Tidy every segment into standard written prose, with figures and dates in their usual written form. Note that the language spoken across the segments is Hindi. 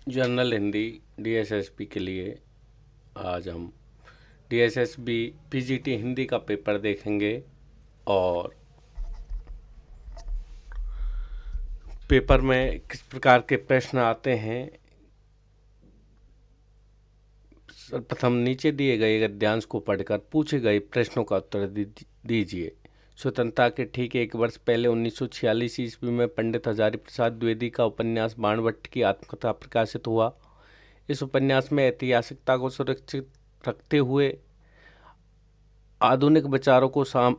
जनरल हिंदी डीएसएसबी के लिए आज हम डीएसएसबी पीजीटी हिंदी का पेपर देखेंगे। और पेपर में किस प्रकार के प्रश्न आते हैं, सर्वप्रथम नीचे दिए गए गद्यांश को पढ़कर पूछे गए प्रश्नों का उत्तर दीजिए। स्वतंत्रता के ठीक एक वर्ष पहले 1946 ईस्वी में पंडित हजारी प्रसाद द्विवेदी का उपन्यास बाणभट्ट की आत्मकथा प्रकाशित हुआ। इस उपन्यास में ऐतिहासिकता को सुरक्षित रखते हुए आधुनिक विचारों को समूह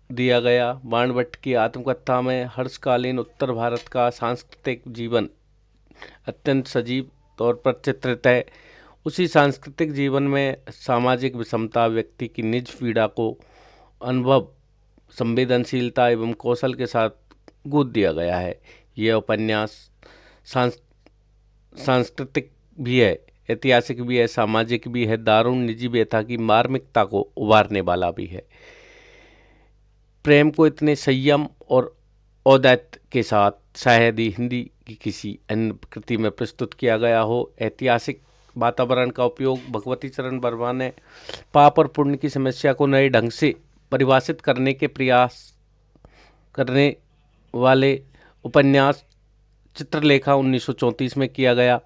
दिया गया। बाणभट्ट की आत्मकथा में हर्षकालीन उत्तर भारत का सांस्कृतिक जीवन अत्यंत सजीव तौर पर चित्रित है। उसी सांस्कृतिक जीवन में सामाजिक विषमता, व्यक्ति की निज पीड़ा को अनुभव, संवेदनशीलता एवं कौशल के साथ गूंथ दिया गया है। यह उपन्यास सांस्कृतिक भी है, ऐतिहासिक भी है, सामाजिक भी है, दारुण निजी व्यथा की मार्मिकता को उभारने वाला भी है। प्रेम को इतने संयम और औदार्य के साथ शायद ही हिंदी की किसी अन्य कृति में प्रस्तुत किया गया हो। ऐतिहासिक वातावरण का उपयोग भगवती चरण वर्मा ने पाप और पुण्य की समस्या को नए ढंग से परिभाषित करने के प्रयास करने वाले उपन्यास चित्रलेखा 1934 में किया गया।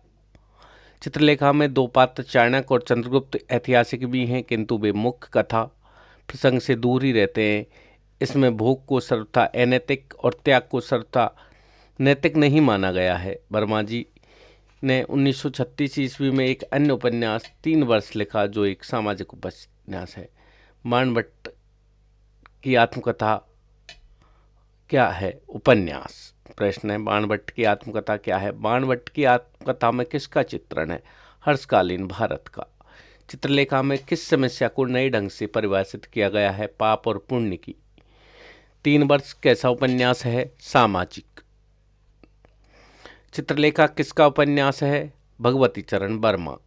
चित्रलेखा में दो पात्र चाणक्य और चंद्रगुप्त ऐतिहासिक भी हैं, किंतु वे मुख्य कथा प्रसंग से दूर ही रहते हैं। इसमें भोग को सर्वथा अनैतिक और त्याग को सर्वथा नैतिक नहीं माना गया है। वर्मा जी ने 1936 ईस्वी में एक अन्य उपन्यास 3 वर्ष लिखा, जो एक सामाजिक उपन्यास है। बाणभट्ट की आत्मकथा क्या है? उपन्यास। प्रश्न है, बाणभट्ट की आत्मकथा क्या है? बाणभट्ट की आत्मकथा में किसका चित्रण है? हर्षकालीन भारत का। चित्रलेखा में किस समस्या को नए ढंग से परिभाषित किया गया है? पाप और पुण्य की। 3 वर्ष कैसा उपन्यास है? सामाजिक। चित्रलेखा किसका उपन्यास है? भगवती चरण वर्मा।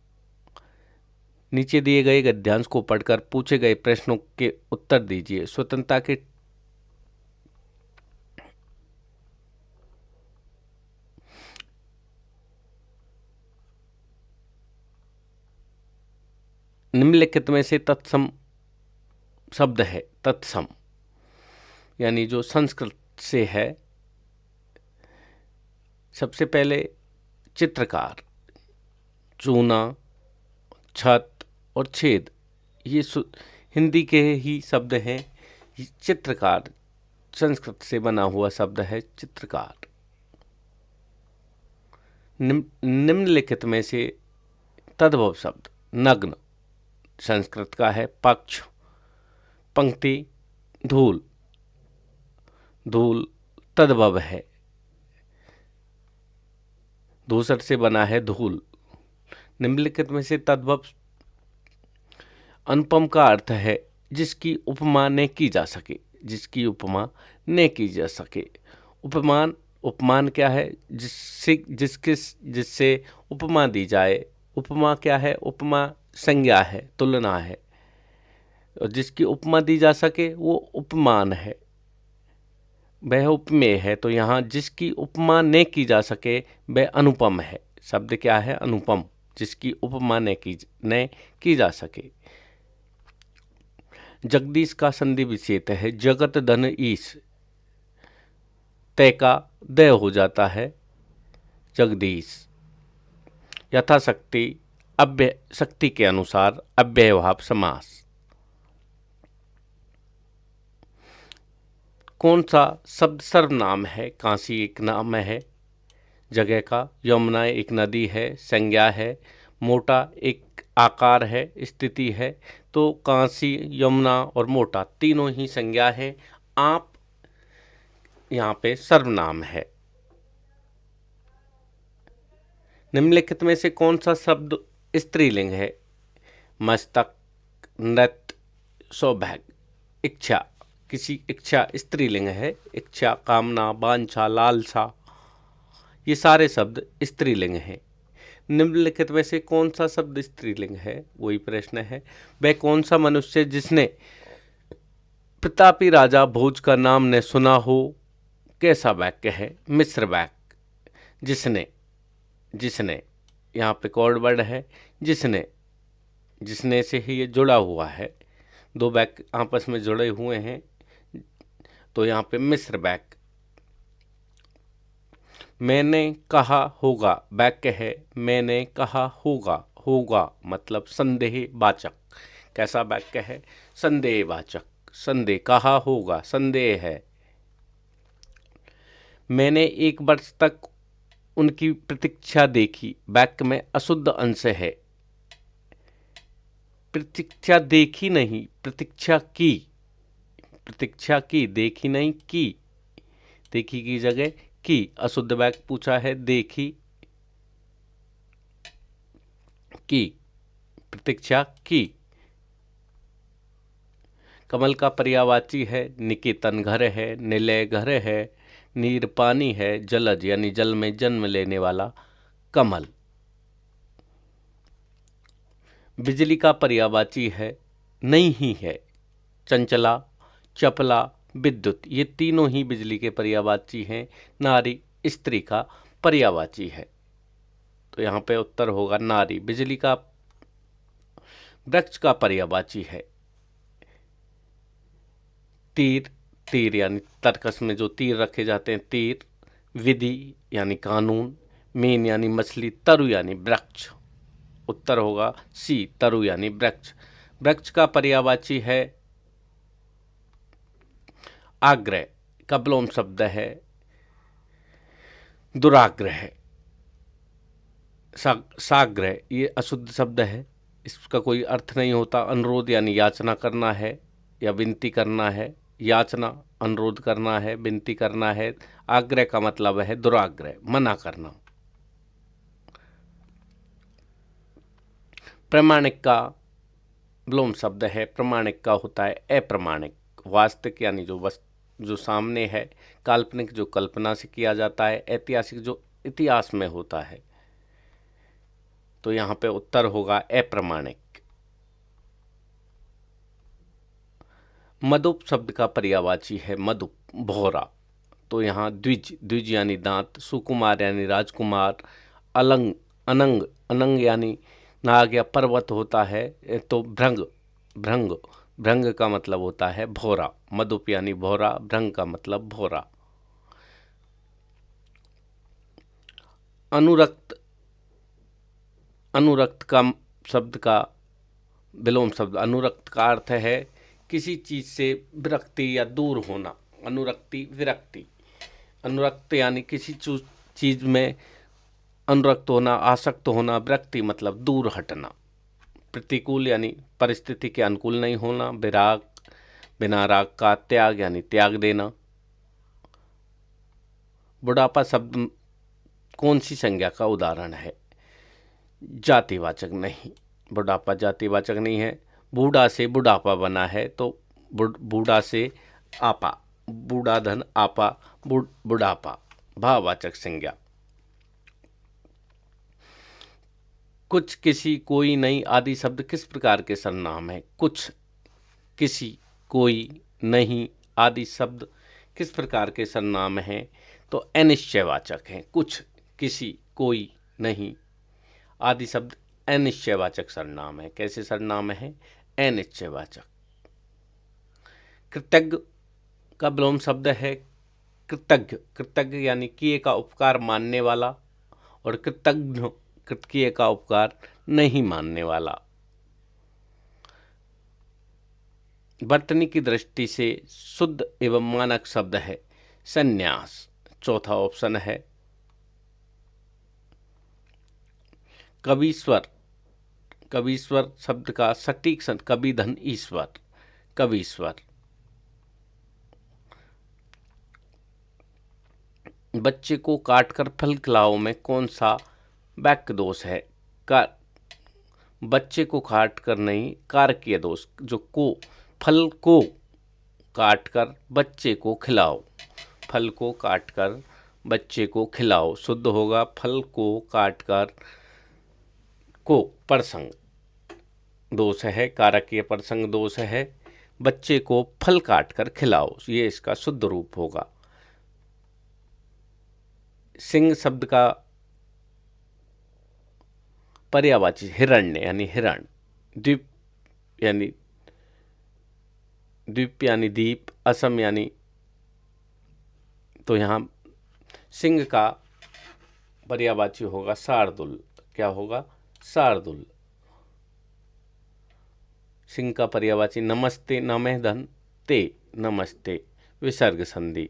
नीचे दिए गए गद्यांश को पढ़कर पूछे गए प्रश्नों के उत्तर दीजिए। स्वतंत्रता के निम्नलिखित में से तत्सम शब्द है। तत्सम यानी जो संस्कृत से है। सबसे पहले चित्रकार, चूना, छत और छेद, ये हिंदी के ही शब्द हैं। चित्रकार संस्कृत से बना हुआ शब्द है चित्रकार। निम्नलिखित में से तद्भव शब्द। नग्न संस्कृत का है पक्ष। पंक्ति धूल, धूल तद्भव है, धूसर से बना है धूल। निम्नलिखित में से तद्भव अनुपम का अर्थ है जिसकी उपमा न की जा सके। जिसकी उपमा न की जा सके। उपमान, उपमान क्या है? जिससे उपमा दी जाए। उपमा क्या है? उपमा संज्ञा है, तुलना है। और जिसकी उपमा दी जा सके वो उपमान है, वह उपमेय है। तो यहाँ जिसकी उपमा न की जा सके वह अनुपम है। शब्द क्या है? अनुपम, जिसकी उपमा न की जा सके। जगदीश का संधि विच्छेद है। जगत धन ईश, तय का दय हो जाता है जगदीश। यथाशक्ति, अव्यय शक्ति के अनुसार, अव्ययभाव समास। कौन सा शब्द सर्वनाम है? काशी एक नाम है जगह का, यमुना एक नदी है, संज्ञा है, मोटा एक आकार है, स्थिति है। तो काशी, यमुना और मोटा तीनों ही संज्ञा है। आप यहाँ पे सर्वनाम है। निम्नलिखित में से कौन सा शब्द स्त्रीलिंग है? मस्तक, नृत्य, सौभाग्य, इच्छा। किसी इच्छा स्त्रीलिंग है। इच्छा, कामना, वांछा, लालसा, ये सारे शब्द स्त्रीलिंग हैं। निम्नलिखित में से कौन सा शब्द स्त्रीलिंग है? वही प्रश्न है। वह कौन सा मनुष्य जिसने प्रतापी राजा भोज का नाम न सुना हो? कैसा वाक्य है? मिश्र वाक्य। जिसने, जिसने यहाँ पे कॉर्ड वर्ड है जिसने, जिसने से ही ये जुड़ा हुआ है, दो वाक्य आपस में जुड़े हुए हैं, तो यहाँ पे मिश्र वाक्य। मैंने कहा होगा, वाक्य है मैंने कहा होगा, होगा मतलब संदेहवाचक। कैसा वाक्य है? संदेहवाचक। संदेह, कहा होगा संदेह है। मैंने एक वर्ष तक उनकी प्रतीक्षा देखी, वाक्य में अशुद्ध अंश है। प्रतीक्षा देखी नहीं, प्रतीक्षा की, प्रतीक्षा की, देखी नहीं की, देखी की जगह की, अशुद्ध वाक्य पूछा है, देखी की, प्रतीक्षा की। कमल का पर्यायवाची है निकेतन, घर है, निलय घर है, नीर पानी है, जलज यानी जल में जन्म लेने वाला कमल। बिजली का पर्यायवाची है नहीं है, चंचला, चपला, विद्युत, ये तीनों ही बिजली के पर्यायवाची हैं। नारी, स्त्री का पर्यायवाची है, तो यहाँ पे उत्तर होगा नारी। बिजली का, वृक्ष का पर्यायवाची है तीर, तीर यानी तर्कस में जो तीर रखे जाते हैं तीर। विधि यानी कानून, मीन यानी मछली, तरु यानी वृक्ष, उत्तर होगा सी, तरु यानी वृक्ष। वृक्ष का पर्यायवाची है आग्रह, का विलोम शब्द है दुराग्रह। साग्रह ये अशुद्ध शब्द है, इसका कोई अर्थ नहीं होता। अनुरोध यानी याचना करना है या विनती करना है, याचना अनुरोध करना है, विनती करना है। आग्रह का मतलब है दुराग्रह, मना करना। प्रामाणिक का विलोम शब्द है, प्रामाणिक का होता है अप्रामाणिक। वास्तविक यानी जो सामने है, काल्पनिक जो कल्पना से किया जाता है, ऐतिहासिक जो इतिहास में होता है, तो यहाँ पे उत्तर होगा अप्रामाणिक। मदुप शब्द का पर्यायवाची है मदुप, भौरा, तो यहाँ द्विज, द्विज यानी दांत, सुकुमार यानी राजकुमार, अलंग, अनंग, अनंग यानी नाग या पर्वत होता है, तो भृंग, भृंग, भृंग का मतलब होता है भौरा। मदुप यानी भौरा, भृंग का मतलब भौरा। अनुरक्त, अनुरक्त का शब्द का विलोम शब्द, अनुरक्त का अर्थ है किसी चीज से विरक्ति या दूर होना। अनुरक्ति, विरक्ति। अनुरक्त यानी किसी चीज में अनुरक्त होना, आसक्त होना। विरक्ति मतलब दूर हटना। प्रतिकूल यानी परिस्थिति के अनुकूल नहीं होना। विराग, बिना राग का। त्याग यानी त्याग देना। बुढ़ापा शब्द कौन सी संज्ञा का उदाहरण है? जातिवाचक नहीं, बुढ़ापा जातिवाचक नहीं है। बूढ़ा से बुढ़ापा बना है, तो बूढ़ा से आपा, बूढ़ा धन आपा, बुढ़ापा, भाववाचक संज्ञा। कुछ, किसी, कोई, नहीं आदि शब्द किस प्रकार के सर्वनाम हैं? कुछ, किसी, कोई, नहीं आदि शब्द किस प्रकार के सर्वनाम हैं? तो अनिश्चयवाचक हैं। कुछ, किसी, कोई, नहीं आदि शब्द अनिश्चयवाचक सर्वनाम है। कैसे सर्वनाम है? अनिश्चयवाचक। कृतज्ञ का विलोम शब्द है कृतज्ञ। कृतज्ञ यानी किए का उपकार मानने वाला, और कृतज्ञ किए का उपकार नहीं मानने वाला। वर्तनी की दृष्टि से शुद्ध एवं मानक शब्द है संन्यास, चौथा ऑप्शन है। कवीश्वर, कवीश्वर शब्द का सटीक कवि धन ईश्वर, कवीश्वर। बच्चे को काटकर फल खिलाओ में कौन सा वाक्य दोष है? बच्चे को काट कर नहीं, कारकीय दोष। जो को, फल को काटकर बच्चे को खिलाओ, फल को काटकर बच्चे को खिलाओ, शुद्ध होगा फल को काटकर। को प्रसंग दोष है, कारकीय प्रसंग दोष है। बच्चे को फल काटकर खिलाओ, ये इसका शुद्ध रूप होगा। सिंह शब्द का पर्यायवाची हिरण्य यानी हिरण, द्वीप यानी दीप, असम यानी, तो यहाँ सिंह का पर्यायवाची होगा शार्दुल। क्या होगा? शार्दुल। सिंह का पर्यायवाची नमस्ते, नमः धन ते, नमस्ते, विसर्ग संधि।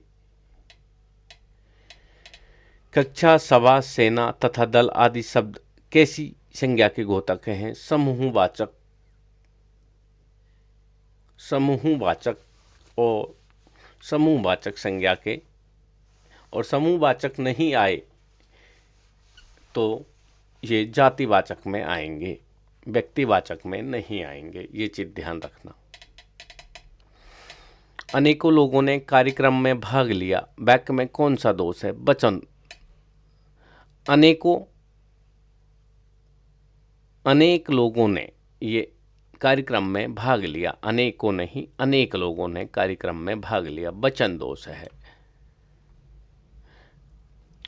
कक्षा, सभा, सेना तथा दल आदि शब्द कैसी संज्ञा के घोतक हैं? समूहवाचक, समूहवाचक और समूहवाचक संज्ञा के, और समूहवाचक नहीं आए तो ये जातिवाचक में आएंगे, व्यक्तिवाचक में नहीं आएंगे, ये चीज ध्यान रखना। अनेकों लोगों ने कार्यक्रम में भाग लिया, वाक्य में कौन सा दोष है? वचन। अनेक लोगों ने ये कार्यक्रम में भाग लिया, अनेकों नहीं, अनेक लोगों ने कार्यक्रम में भाग लिया, वचन दोष है।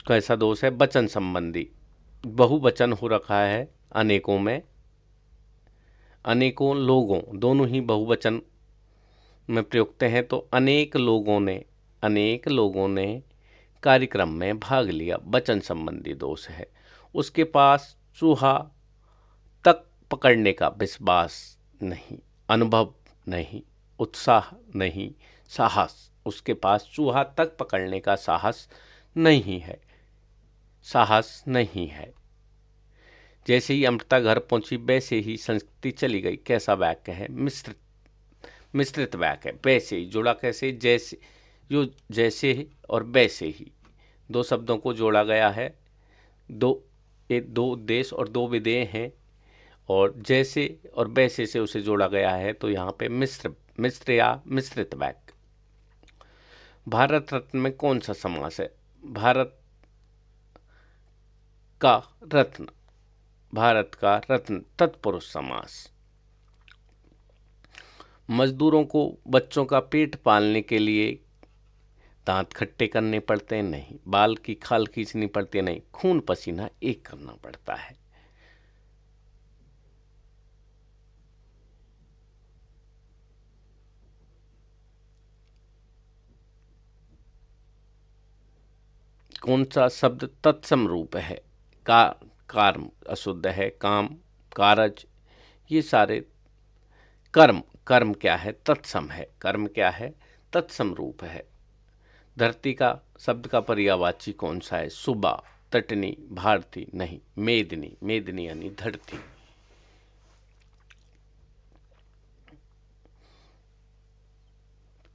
कैसा दोष है? वचन संबंधी। बहुवचन हो रखा है अनेकों में, अनेकों लोगों दोनों ही बहुवचन में प्रयुक्त हैं, तो अनेक लोगों ने कार्यक्रम में भाग लिया, वचन संबंधी दोष है। उसके पास चूहा तक पकड़ने का विश्वास नहीं, अनुभव नहीं, उत्साह नहीं, साहस। उसके पास चूहा तक पकड़ने का साहस नहीं है, साहस नहीं है। जैसे ही अमृता घर पहुंची वैसे ही संस्कृति चली गई। कैसा वाक्य है? मिश्रित वाक्य है। वैसे ही जोड़ा कैसे? जैसे, जो जैसे और वैसे ही दो शब्दों को जोड़ा गया है। दो देश और दो विदेय हैं, और जैसे और वैसे से उसे जोड़ा गया है, तो यहाँ पे मिश्र या मिश्रित वाक्य। भारत रत्न में कौन सा समास है? भारत का रत्न, भारत का रत्न तत्पुरुष समास। मजदूरों को बच्चों का पेट पालने के लिए दांत खट्टे करने पड़ते हैं? नहीं। बाल की खाल खींचनी पड़ती है? नहीं। खून पसीना एक करना पड़ता है। कौन सा शब्द तत्सम रूप है? कर्म अशुद्ध है, काम, कारज, ये सारे कर्म क्या है? तत्सम है। कर्म क्या है? तत्सम रूप है। धरती का शब्द का पर्यायवाची कौन सा है? सुबह, तटनी, भारती, नहीं, मेदिनी यानी धरती।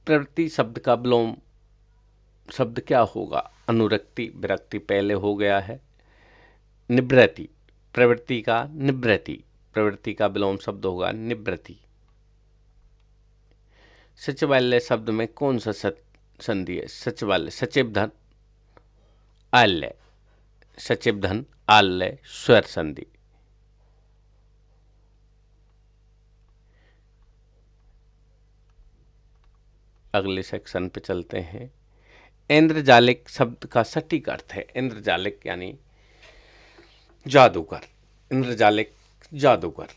प्रवृत्ति शब्द का विलोम शब्द क्या होगा? अनुरक्ति, विरक्ति पहले हो गया है। निवृत्ति, प्रवृत्ति का निवृत्ति, प्रवृत्ति का विलोम शब्द होगा निवृत्ति। सचिवालय शब्द में कौन सा संधि है? सचिवालय, सचिव धन आलय, सचिव धन आलय, स्वर संधि। अगले सेक्शन पे चलते हैं। इंद्रजालिक शब्द का सटीक अर्थ है। इंद्रजालिक यानी जादूगर, इंद्रजालिक जादूगर।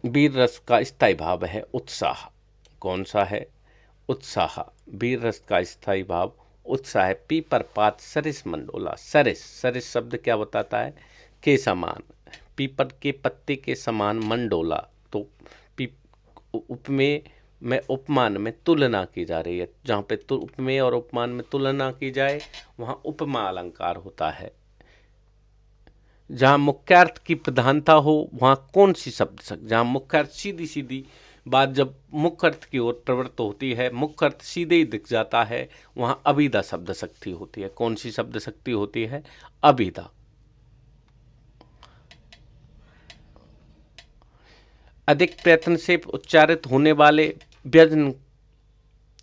वीर रस का स्थायी भाव है उत्साह। कौन सा है? उत्साह। वीर रस का स्थायी भाव उत्साह है। पीपर पात सरिस मंडोला। सरिस शब्द क्या बताता है? के समान, पीपर के पत्ते के समान मंडोला, तो उपमेय में उपमान में तुलना की जा रही है। जहाँ पे उपमेय और उपमान में तुलना की जाए वहाँ उपमा अलंकार होता है। जहाँ मुख्यार्थ की प्रधानता हो वहाँ कौन सी शब्द शक्ति? जहाँ मुख्यार्थ सीधी बात जब मुख्य अर्थ की ओर प्रवृत्त होती है, मुख्य अर्थ सीधे ही दिख जाता है, वहाँ अभिधा शब्द शक्ति होती है। कौन सी शब्द शक्ति होती है? अभिधा। अधिक प्रयत्न से उच्चारित होने वाले व्यंजन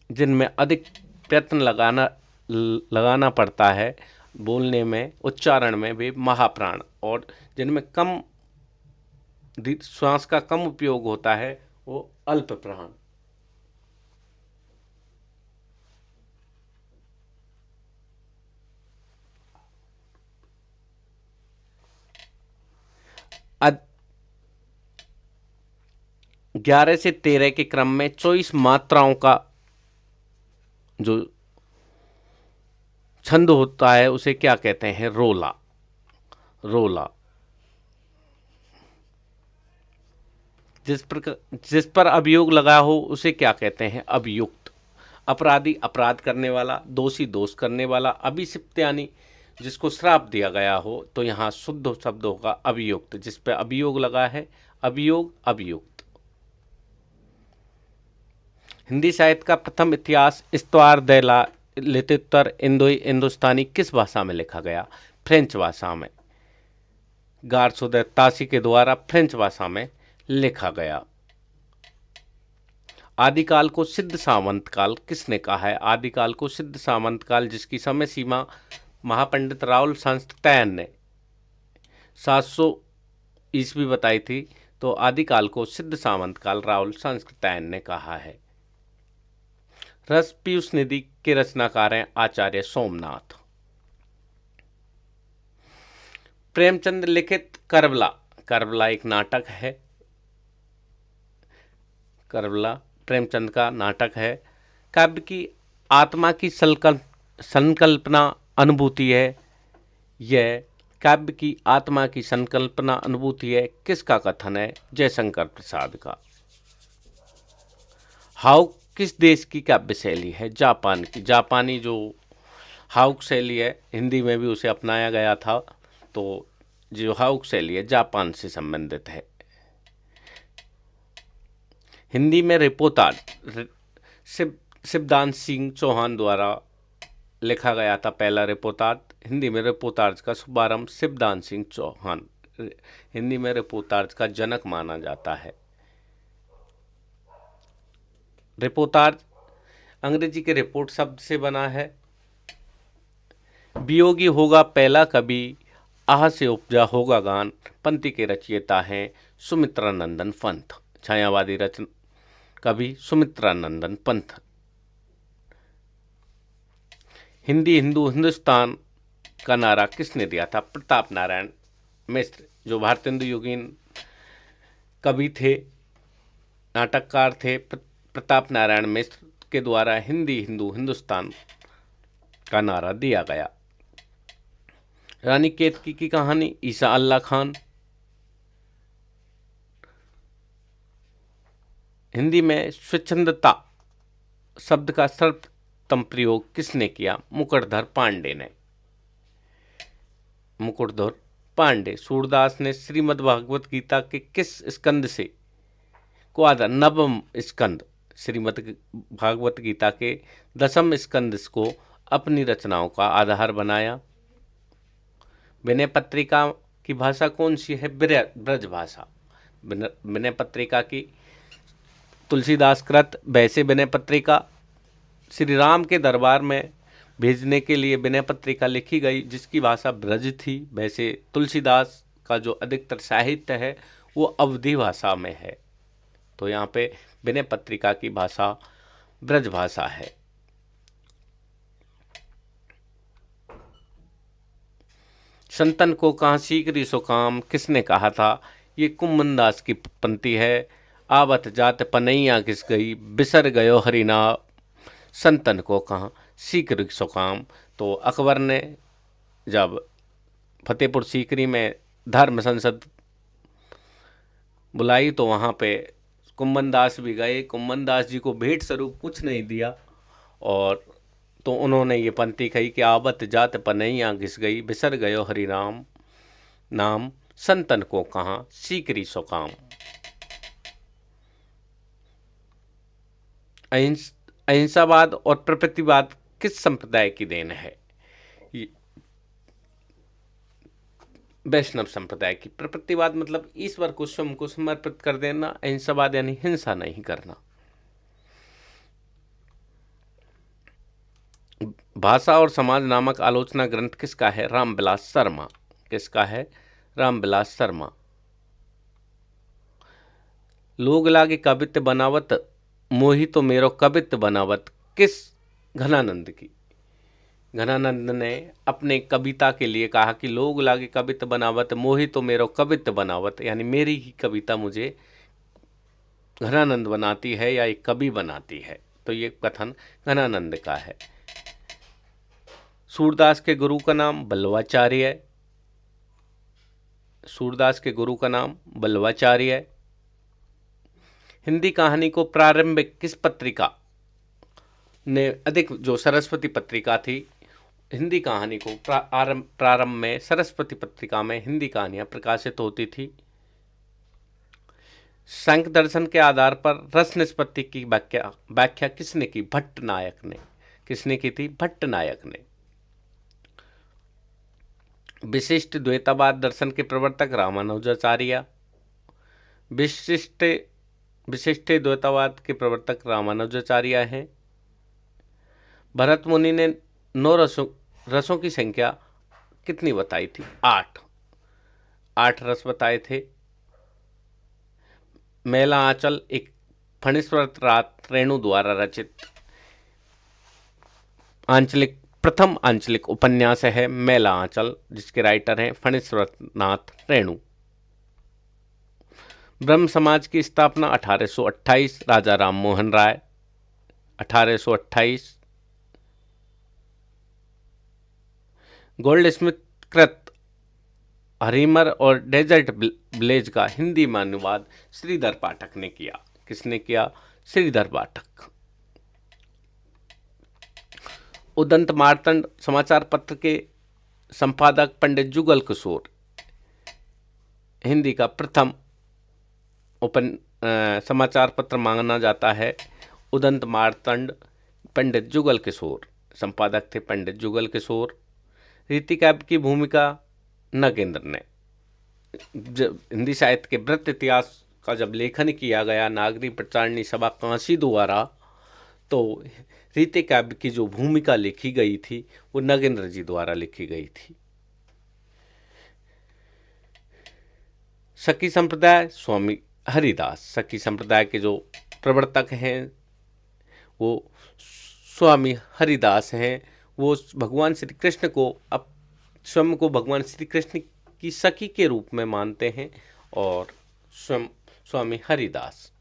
जिनमें अधिक प्रयत्न लगाना पड़ता है बोलने में, उच्चारण में, वे महाप्राण, और जिनमें कम श्वास का कम उपयोग होता है वो अल्प प्राण। 11 से 13 के क्रम में 24 मात्राओं का जो छंद होता है उसे क्या कहते हैं? रोला। रोला। जिस पर अभियोग लगा हो उसे क्या कहते हैं? अभियुक्त। अपराधी अपराध करने वाला, दोषी दोष करने वाला, अभिषिक्त यानी जिसको श्राप दिया गया हो, तो यहाँ शुद्ध शब्द होगा अभियुक्त। जिस पर अभियोग लगा है, अभियोग, अभियुक्त। हिंदी साहित्य का प्रथम इतिहास इस्तवार दे ला लित्युत्तर हिंदुस्तानी किस भाषा में लिखा गया? फ्रेंच भाषा में। गार्सो दे तासी के द्वारा फ्रेंच भाषा में लिखा गया। आदिकाल को सिद्ध सामंत काल किसने कहा है? आदिकाल को सिद्ध सामंत काल, जिसकी समय सीमा महापंडित राहुल संस्कृतैन ने 700 ईस्वी बताई थी, तो आदिकाल को सिद्ध सामंत काल राहुल संस्कृतैन ने कहा है। रस पीयूष निधि के रचनाकार हैं आचार्य सोमनाथ। प्रेमचंद लिखित करबला। करबला एक नाटक है। करबला प्रेमचंद का नाटक है। काव्य की आत्मा की संकल्पना अनुभूति है। यह काव्य की आत्मा की संकल्पना अनुभूति है। किसका कथन है? जयशंकर प्रसाद का। हाउ किस देश की काव्य शैली है? जापान की। जापानी जो हाउक शैली है, हिंदी में भी उसे अपनाया गया था, तो जो हाउक शैली है जापान से संबंधित है। हिंदी में रिपोर्ताज शिवदान सिंह चौहान द्वारा लिखा गया था पहला रिपोर्ताज। हिंदी में रिपोर्ताज का शुभारंभ शिवदान सिंह चौहान, हिंदी में रिपोर्ताज का जनक माना जाता है। रिपोर्ताज अंग्रेजी के रिपोर्ट शब्द से बना है। वियोगी होगा पहला कवि, आह से उपजा होगा गान, पंक्ति के रचयिता हैं सुमित्रानंदन पंत। छायावादी रचना कवि सुमित्रानंदन पंत। हिंदी हिंदू हिंदुस्तान का नारा किसने दिया था? प्रताप नारायण मिश्र, जो भारतेंदु योगीन कवि थे, नाटककार थे। प्रताप नारायण मिश्र के द्वारा हिंदी हिंदू हिंदुस्तान का नारा दिया गया। रानी केतकी की कहानी ईसा अल्लाह खान। हिंदी में स्वच्छंदता शब्द का सर्वप्रथम प्रयोग किसने किया? मुकुटधर पांडे ने। मुकुटधर पांडे। सूरदास ने श्रीमद् भागवत गीता के किस स्कंद से को आधार? नवम स्कंद। श्रीमद् भागवत गीता के 10वें स्कंद को अपनी रचनाओं का आधार बनाया। विनय पत्रिका की भाषा कौन सी है? ब्रज भाषा। विनय पत्रिका की तुलसीदास कृत वैसे विनय पत्रिका श्री राम के दरबार में भेजने के लिए विनय पत्रिका लिखी गई, जिसकी भाषा ब्रज थी। वैसे तुलसीदास का जो अधिकतर साहित्य है वो अवधी भाषा में है, तो यहाँ पे विनय पत्रिका की भाषा ब्रज भाषा है। संतन को कहाँ सीकरी सो काम किसने कहा था? ये कुम्मनदास की पंक्ति है। आवत जात पनैया घिस गई, बिसर गयो हरिना, संतन को कहाँ सीकरी सो काम। तो अकबर ने जब फतेहपुर सीकरी में धर्म संसद बुलाई तो वहाँ पे कुम्मनदास भी गए। कुम्मनदास जी को भेंट स्वरूप कुछ नहीं दिया, और तो उन्होंने ये पंक्ति कही कि आवत जात पनैया घिस गई, बिसर गयो हरि राम नाम, संतन को कहाँ सीकरी सो काम। अहिंसावाद और प्रकृतिवाद किस संप्रदाय की देन है? वैष्णव संप्रदाय की। प्रकृतिवाद मतलब ईश्वर को स्वयं को समर्पित कर देना। अहिंसावाद यानी हिंसा नहीं करना। भाषा और समाज नामक आलोचना ग्रंथ किसका है? रामविलास शर्मा। किसका है? रामविलास शर्मा। लोग लागे कवित्व बनावत, मोही तो मेरो कवित्व बनावत किस? घनानंद की। घनानंद ने अपने कविता के लिए कहा कि लोग लागे कवित बनावत मोहि तो मेरो कवित बनावत, यानी मेरी ही कविता मुझे घनानंद बनाती है या एक कवि बनाती है। तो ये कथन घनानंद का है। सूरदास के गुरु का नाम बल्लवाचार्य है। सूरदास के गुरु का नाम बल्लवाचार्य है। हिंदी कहानी को प्रारंभिक किस पत्रिका ने अधिक, जो सरस्वती पत्रिका थी, हिंदी कहानी को प्रारंभ में सरस्वती पत्रिका में हिंदी कहानियां प्रकाशित होती थी। सांख्य दर्शन के आधार पर रस निष्पत्ति की व्याख्या किसने की? भट्ट नायक ने। किसने की थी? भट्ट नायक ने। विशिष्ट द्वैतवाद दर्शन के प्रवर्तक रामानुजाचार्य। विशिष्ट द्वैतवाद के प्रवर्तक रामानुजाचार्य हैं। भरत मुनि ने 9 रसों की संख्या कितनी बताई थी? 8 रस बताए थे। मेला आंचल एक फणीश्वर रात रेणु द्वारा रचित प्रथम आंचलिक उपन्यास है मेला आंचल, जिसके राइटर हैं फणीश्वरनाथ रेणु। ब्रह्म समाज की स्थापना 1828 राजा राम मोहन राय। 1828। गोल्ड स्मिथ कृत हरिमर और डेजर्ट ब्लेज का हिंदी में अनुवाद श्रीधर पाठक ने किया। किसने किया? श्रीधर पाठक। उदंत मार्तंड समाचार पत्र के संपादक पंडित जुगल किशोर हिंदी का प्रथम समाचार पत्र माना जाता है। उदंत मार्तंड पंडित जुगल किशोर संपादक थे, पंडित जुगल किशोर। रीति काव्य की भूमिका नगेंद्र ने। जब हिंदी साहित्य के वृत्त इतिहास का जब लेखन किया गया नागरी प्रचारणी सभा कांसी द्वारा, तो रीति काव्य की जो भूमिका लिखी गई थी वो नगेंद्र जी द्वारा लिखी गई थी। सखी संप्रदाय स्वामी हरिदास। सखी संप्रदाय के जो प्रवर्तक हैं वो स्वामी हरिदास हैं। वो भगवान श्री कृष्ण को स्वयं को भगवान श्री कृष्ण की सखी के रूप में मानते हैं और स्वयं स्वामी हरिदास।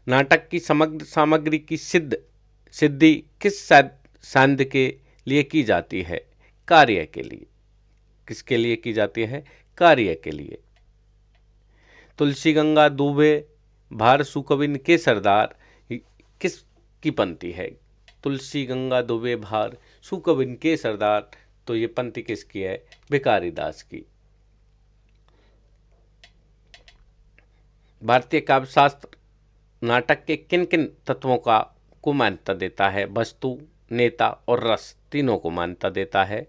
नाटक की समग्र सामग्री की सिद्धि किस सांध्य के लिए की जाती है? कार्य के लिए। किसके लिए की जाती है? कार्य के लिए। तुलसी गंगा दुबे भार सुकविन के सरदार किस की पंक्ति है? तुलसी गंगा दुबे भार सुकविन के सरदार, तो ये पंक्ति किसकी है? भिखारी दास की। भारतीय काव्य शास्त्र नाटक के किन किन तत्वों को मान्यता देता है? वस्तु, नेता और रस, तीनों को मान्यता देता है।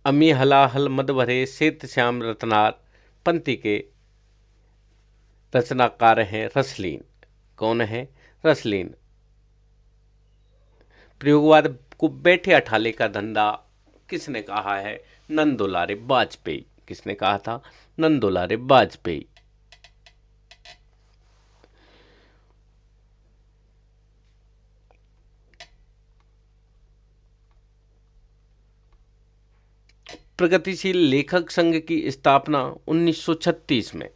अमी हलाहल मद भरे श्वेत श्याम रत्नार पंक्ति के रचनाकार हैं रसलीन। कौन है? रसलीन। प्रयोगवाद को बैठे अठाले का धंधा किसने कहा है? नंदुलारे वाजपेयी। किसने कहा था? नंदुलारे वाजपेयी। प्रगतिशील लेखक संघ की स्थापना 1936 में।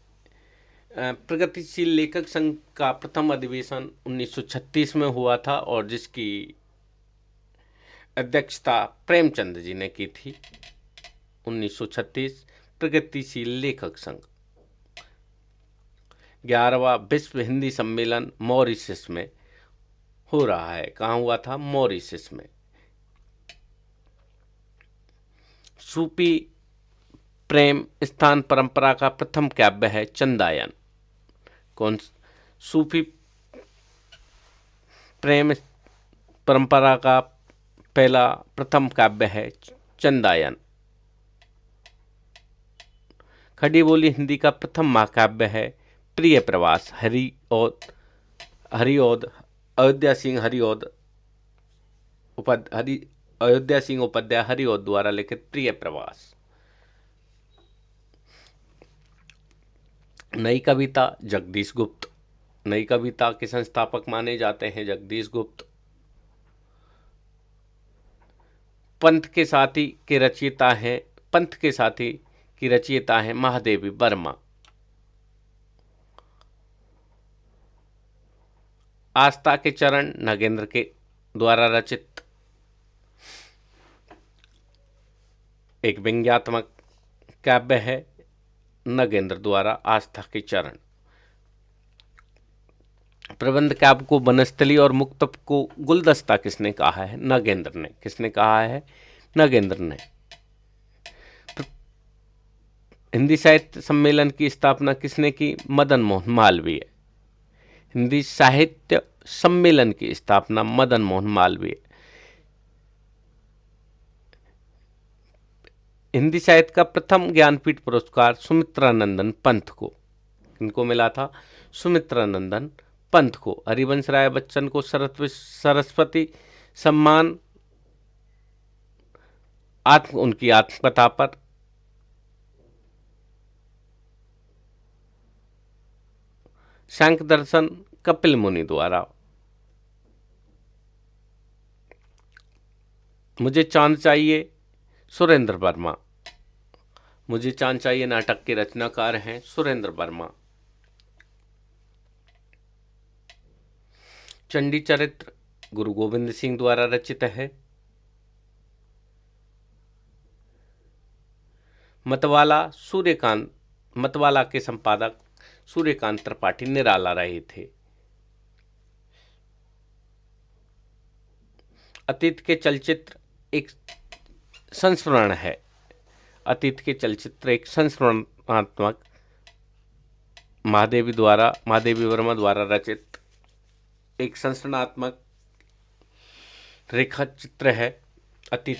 प्रगतिशील लेखक संघ का प्रथम अधिवेशन 1936 में हुआ था और जिसकी अध्यक्षता प्रेमचंद जी ने की थी। 1936 प्रगतिशील लेखक संघ। 11वां विश्व हिंदी सम्मेलन मॉरिशस में हो रहा है। कहाँ हुआ था? मॉरिशस में। सूफी प्रेम स्थान परंपरा का प्रथम काव्य है चंदायन। कौन? सूफी प्रेम परंपरा का पहला प्रथम काव्य है चंदायन। खड़ी बोली हिंदी का प्रथम महाकाव्य है प्रिय प्रवास। अयोध्या सिंह उपाध्याय हरिऔध द्वारा लिखित प्रिय प्रवास। नई कविता जगदीश गुप्त। नई कविता के संस्थापक माने जाते हैं जगदीश गुप्त। पंथ के साथी के रचयिता हैं पंथ के साथी की रचयिता हैं महादेवी वर्मा। आस्था के चरण नगेंद्र के द्वारा रचित एक व्यंग्यात्मक काव्य है नगेंद्र द्वारा आस्था के चरण। प्रबंध काव्य को वनस्थली और मुक्तक को गुलदस्ता किसने कहा है? नगेंद्र ने। किसने कहा है? नगेंद्र ने। हिंदी साहित्य सम्मेलन की स्थापना किसने की? मदन मोहन मालवीय। हिंदी साहित्य सम्मेलन की स्थापना मदन मोहन मालवीय। हिंदी साहित्य का प्रथम ज्ञानपीठ पुरस्कार सुमित्रानंदन पंत को। किनको मिला था? सुमित्रानंदन पंत को। हरिवंश राय बच्चन को सरस्वती सम्मान उनकी आत्मकथा पर। सांख्य दर्शन कपिल मुनि द्वारा। मुझे चांद चाहिए सुरेंद्र वर्मा। मुझे चांद चाहिए नाटक के रचनाकार हैं सुरेंद्र वर्मा। चंडी चरित्र गुरु गोविंद सिंह द्वारा रचित है। मतवाला के संपादक सूर्यकांत त्रिपाठी निराला रहे थे। अतीत के चलचित्र एक संस्मरण है। अतीत के चलचित्र एक संस्मरणात्मक महादेवी वर्मा द्वारा रचित एक संस्मरणात्मक रेखा चित्र है। अतीत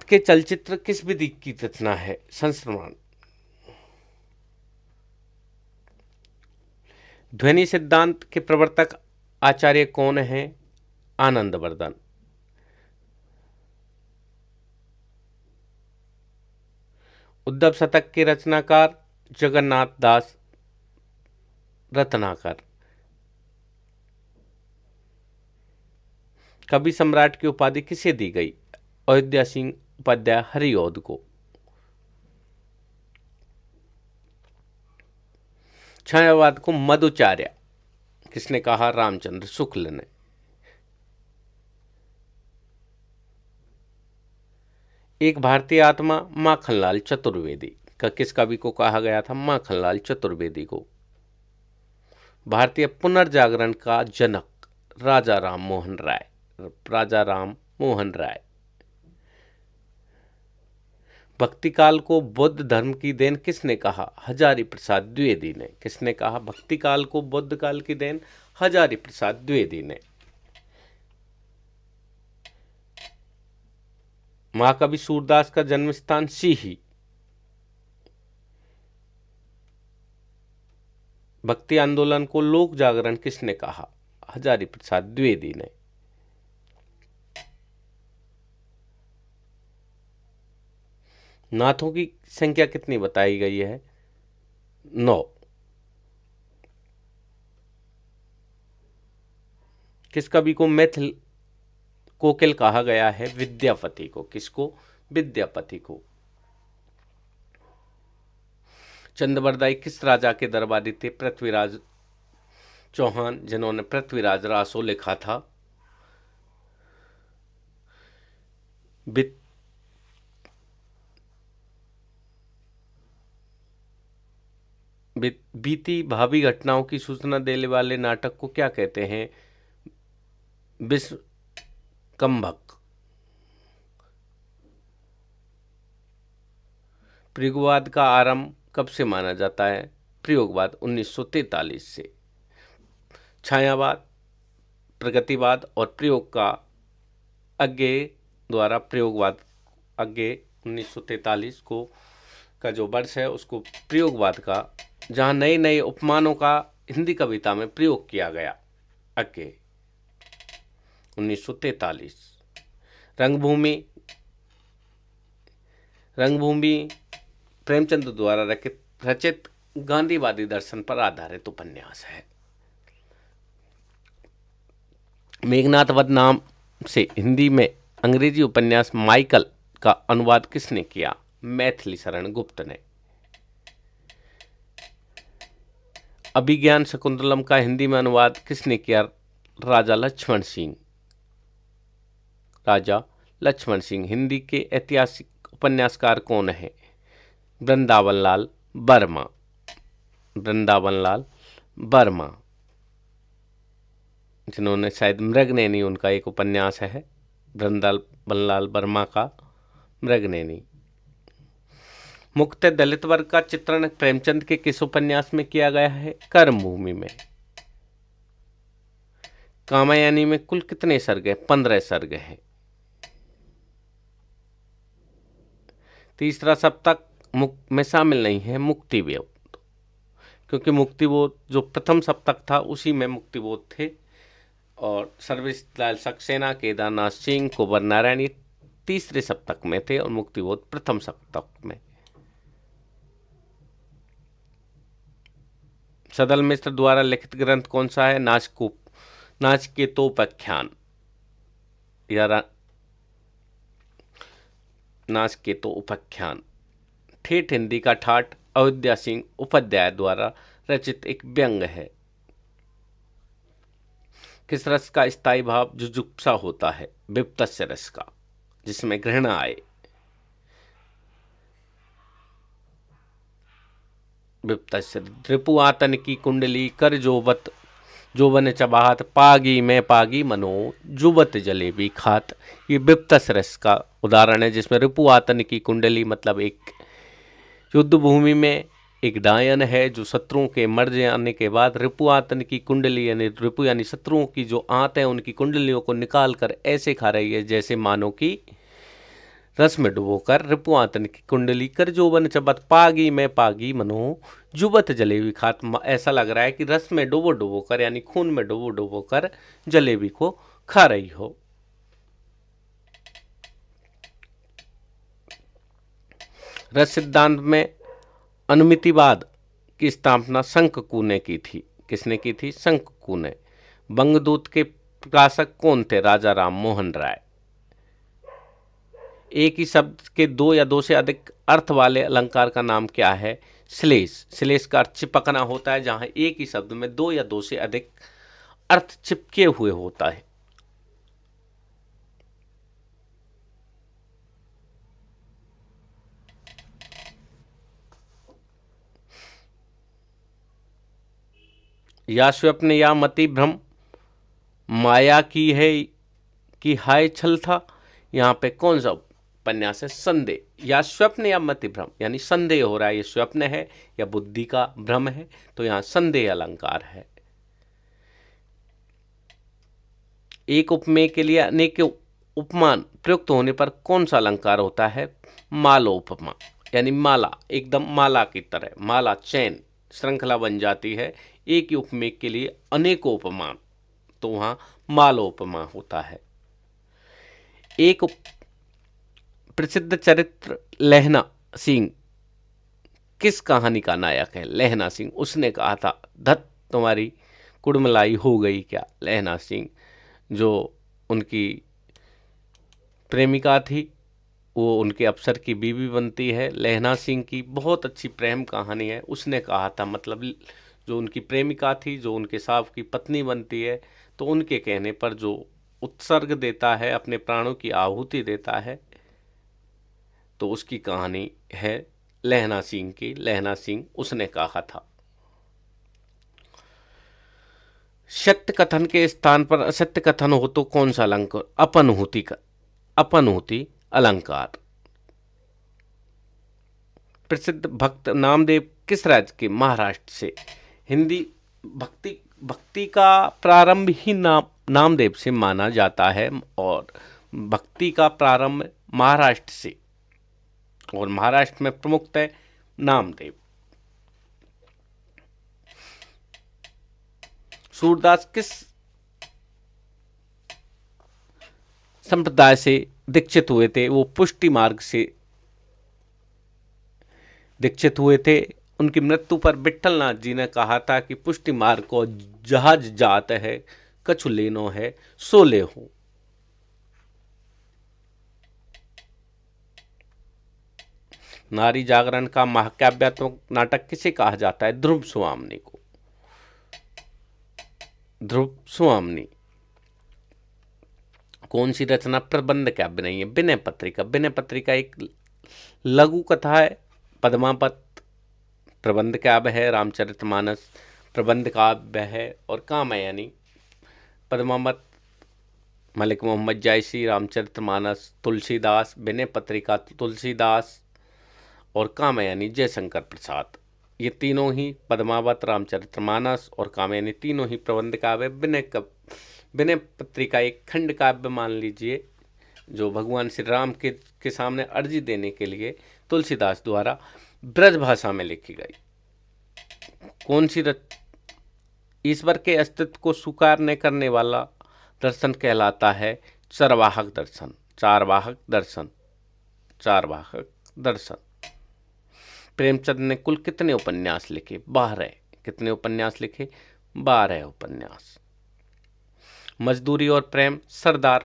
के चलचित्र किस विधि की रचना है? संस्मरण। ध्वनि सिद्धांत के प्रवर्तक आचार्य कौन हैं? आनंदवर्धन। उद्धव शतक के रचनाकार जगन्नाथ दास रत्नाकर। कवि सम्राट की उपाधि किसे दी गई? अयोध्या सिंह उपाध्याय हरिऔध को। छायावाद को मधुचार्य किसने कहा? रामचंद्र शुक्ल ने। एक भारतीय आत्मा माखनलाल चतुर्वेदी का किस कवि को कहा गया था? माखनलाल चतुर्वेदी को। भारतीय पुनर्जागरण का जनक राजा राम मोहन राय। भक्ति काल को बौद्ध धर्म की देन किसने कहा? हजारी प्रसाद द्विवेदी ने। किसने कहा? भक्ति काल को बौद्ध काल की देन हजारी प्रसाद द्विवेदी ने। महाकवि सूरदास का जन्म स्थान सीही। भक्ति आंदोलन को लोक जागरण किसने कहा? हजारी प्रसाद द्विवेदी ने। नाथों की संख्या कितनी बताई गई है? 9। किस कवि को मैथिल कोकिल कहा गया है? विद्यापति को। किसको? विद्यापति को। चंद्रवरदाई किस राजा के दरबारी थे? पृथ्वीराज चौहान, जिन्होंने पृथ्वीराज रासो लिखा था। बीती भावी घटनाओं की सूचना देने वाले नाटक को क्या कहते हैं? विश्वकंभक। प्रयोगवाद का आरंभ कब से माना जाता है? प्रयोगवाद 1943 से। छायावाद, प्रगतिवाद और प्रयोग का अज्ञेय द्वारा प्रयोगवाद 1943 को का जो वर्ष है उसको प्रयोगवाद का, जहाँ नए नए उपमानों का हिंदी कविता में प्रयोग किया गया। 1943। रंगभूमि प्रेमचंद द्वारा रचित गांधीवादी दर्शन पर आधारित उपन्यास है। मेघनाथ वध नाम से हिंदी में अंग्रेजी उपन्यास माइकल का अनुवाद किसने किया? मैथिली शरण गुप्त ने। अभिज्ञान शकुंतलम का हिंदी में अनुवाद किसने किया? राजा लक्ष्मण सिंह। राजा लक्ष्मण सिंह। हिंदी के ऐतिहासिक उपन्यासकार कौन है? वृंदावन लाल वर्मा। वृंदावन लाल वर्मा, जिन्होंने शायद मृगनयनी, उनका एक उपन्यास है वृंदावन लाल वर्मा का मृगनयनी। मुख्यतः दलित वर्ग का चित्रण प्रेमचंद के किस उपन्यास में किया गया है? कर्मभूमि में। कामायनी में कुल कितने सर्ग हैं? 15 सर्ग हैं। तीसरा सप्तक में शामिल नहीं है मुक्तिबोध, क्योंकि मुक्तिबोध जो प्रथम सप्तक था उसी में मुक्तिबोध थे, और सर्वेश लाल सक्सेना, केदारनाथ सिंह, कुंवर नारायण ये तीसरे सप्तक में थे और मुक्तिबोध प्रथम सप्तक में। सदल मिश्र द्वारा लिखित ग्रंथ कौन सा है? नाचिकेतोपाख्यान या नाचिकेतोपाख्यान। ठेठ हिंदी का ठाठ अयोध्या सिंह उपाध्याय द्वारा रचित एक व्यंग है। किस रस का स्थायी भाव जुजुप्सा होता है? विप्तस्य रस का, जिसमें घृणा आए। विप्तस्य। रिपु आतन की कुंडली कर जोबन चबाहत, पागी में पागी मनो जुबत जलेबी खात। ये विप्तस्य रस का उदाहरण है, जिसमें रिपु आतन की कुंडली मतलब एक युद्ध भूमि में एक डायन है जो शत्रुओं के मर जाने के बाद रिपु आतन की कुंडली यानी रिपु यानी शत्रुओं की जो आंत है उनकी कुंडलियों को निकाल कर ऐसे खा रही है जैसे मानो कि रस में डुबोकर। रिपु आतन की कुंडली कर जोबन चबत, पागी में पागी मनो जुबत जलेबी खात। ऐसा लग रहा है कि रस में डुबो कर यानी खून में डुबो कर जलेबी को खा रही हो। रस सिद्धांत में अनुमितिवाद की स्थापना शंककू ने की थी। किसने की थी? शंककू ने। बंगदूत के प्रकाशक कौन थे? राजा राम मोहन राय। एक ही शब्द के दो या दो से अधिक अर्थ वाले अलंकार का नाम क्या है? श्लेष। श्लेष का अर्थ चिपकना होता है, जहां एक ही शब्द में दो या दो से अधिक अर्थ चिपके हुए होता है। या स्वप्न या मति भ्रम माया की है कि हाय छल था। यहाँ पे कौन सा उपन्यास है? संदेह। या स्वप्न या मति भ्रम यानी संदेह हो रहा है ये स्वप्न है या बुद्धि का भ्रम है, तो यहाँ संदेह अलंकार है। एक उपमेय के लिए अनेक उपमान प्रयुक्त होने पर कौन सा अलंकार होता है? मालोपमा यानी माला, एकदम माला की तरह, माला चैन श्रृंखला बन जाती है। एक ही उपमेय के लिए अनेकों उपमान, तो वहां मालोपमा होता है। एक प्रसिद्ध चरित्र लहना सिंह किस कहानी का नायक है? लहना सिंह। उसने कहा था धत तुम्हारी कुड़मलाई हो गई क्या? लहना सिंह जो उनकी प्रेमिका थी वो उनके अफसर की बीवी बनती है। लहना सिंह की बहुत अच्छी प्रेम कहानी है। उसने कहा था, मतलब जो उनकी प्रेमिका थी जो उनके साहब की पत्नी बनती है, तो उनके कहने पर जो उत्सर्ग देता है, अपने प्राणों की आहुति देता है, तो उसकी कहानी है लहना सिंह की। लहना सिंह उसने कहा था। सत्य कथन के स्थान पर असत्य कथन हो तो कौन सा अलंकार? अपनहुति अलंकार। प्रसिद्ध भक्त नामदेव किस राज्य के? महाराष्ट्र से। हिंदी भक्ति का प्रारंभ ही नामदेव से माना जाता है, और भक्ति का प्रारंभ महाराष्ट्र से, और महाराष्ट्र में प्रमुखतः नामदेव। सूरदास किस संप्रदाय से दीक्षित हुए थे? वो पुष्टि मार्ग से दीक्षित हुए थे। उनकी मृत्यु पर विट्ठलनाथ जी ने कहा था कि पुष्टि मार्ग को जहाज जात है, कछु लेनो है सो ले हो। नारी जागरण का महाकाव्यात्मक नाटक किसे कहा जाता है? ध्रुव स्वामिनी को। ध्रुव स्वामिनी। कौन सी रचना प्रबंध काव्य नहीं है? विनय पत्रिका। विनय पत्रिका एक लघु कथा है। पद्मावत प्रबंध काव्य है। रामचरितमानस प्रबंध काव्य है। और कामयानी। पद्मावत मलिक मोहम्मद जायसी, रामचरितमानस तुलसीदास, विनय पत्रिका तुलसीदास और कामयानी जयशंकर प्रसाद। ये तीनों ही, पद्मावत, रामचरितमानस और कामयानी, तीनों ही प्रबंध काव्य। विनय पत्रिका एक खंड काव्य मान लीजिए, जो भगवान श्री राम के सामने अर्जी देने के लिए तुलसीदास द्वारा ब्रज भाषा में लिखी गई। कौन सी ईश्वर के अस्तित्व को स्वीकार करने वाला दर्शन कहलाता है चारवाहक दर्शन। चारवाहक दर्शन। चारवाहक दर्शन। प्रेमचंद ने कुल कितने उपन्यास लिखे? 12। कितने उपन्यास लिखे? 12 उपन्यास। मजदूरी और प्रेम सरदार